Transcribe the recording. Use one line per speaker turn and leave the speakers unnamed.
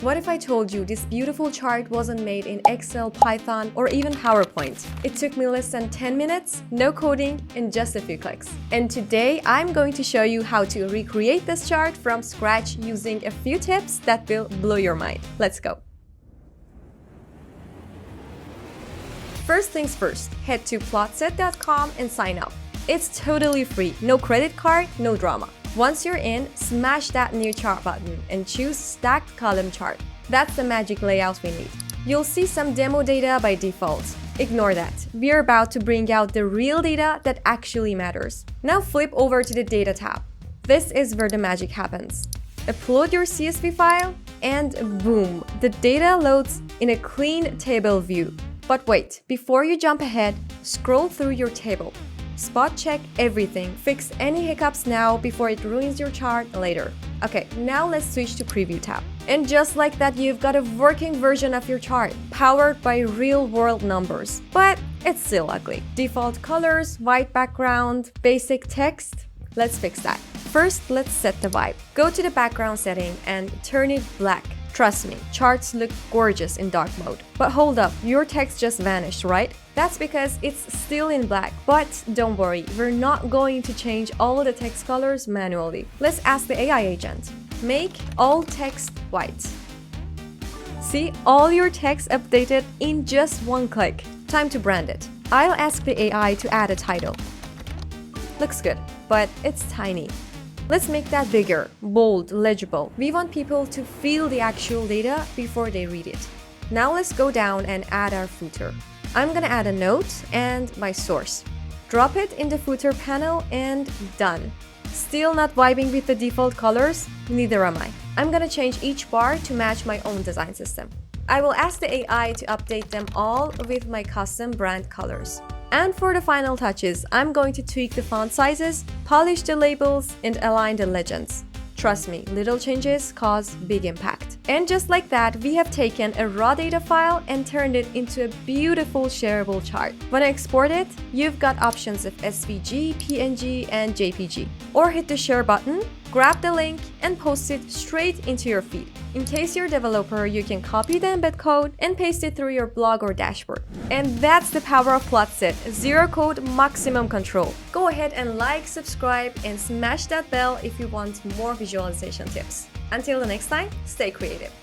What if I told you this beautiful chart wasn't made in Excel, Python, or even PowerPoint? It took me less than 10 minutes, no coding, and just a few clicks. And today, I'm going to show you how to recreate this chart from scratch using a few tips that will blow your mind. Let's go. First things first, head to PlotSet.com and sign up. It's totally free, no credit card, no drama. Once you're in, smash that new chart button and choose stacked column chart. That's the magic layout we need. You'll see some demo data by default. Ignore that. We're about to bring out the real data that actually matters. Now flip over to the Data tab. This is where the magic happens. Upload your CSV file and boom, the data loads in a clean table view. But wait, before you jump ahead, scroll through your table. Spot check everything, fix any hiccups now before it ruins your chart later. Okay, now let's switch to Preview tab. And just like that, you've got a working version of your chart, powered by real-world numbers. But it's still ugly. Default colors, white background, basic text. Let's fix that. First, let's set the vibe. Go to the background setting and turn it black. Trust me, charts look gorgeous in dark mode. But hold up, your text just vanished, right? That's because it's still in black. But don't worry, we're not going to change all the text colors manually. Let's ask the AI agent. Make all text white. See, all your text updated in just one click. Time to brand it. I'll ask the AI to add a title. Looks good, but it's tiny. Let's make that bigger, bold, legible. We want people to feel the actual data before they read it. Now let's go down and add our footer. I'm gonna add a note and my source. Drop it in the footer panel and done. Still not vibing with the default colors? Neither am I. I'm gonna change each bar to match my own design system. I will ask the AI to update them all with my custom brand colors. And for the final touches, I'm going to tweak the font sizes, polish the labels, and align the legends. Trust me, little changes cause big impact. And just like that, we have taken a raw data file and turned it into a beautiful shareable chart. When I export it, you've got options of SVG, PNG, and JPG. Or hit the share button, grab the link, and post it straight into your feed. In case you're a developer, you can copy the embed code and paste it through your blog or dashboard. And that's the power of PlotSet, zero code, maximum control. Go ahead and like, subscribe, and smash that bell if you want more visualization tips. Until the next time, stay creative.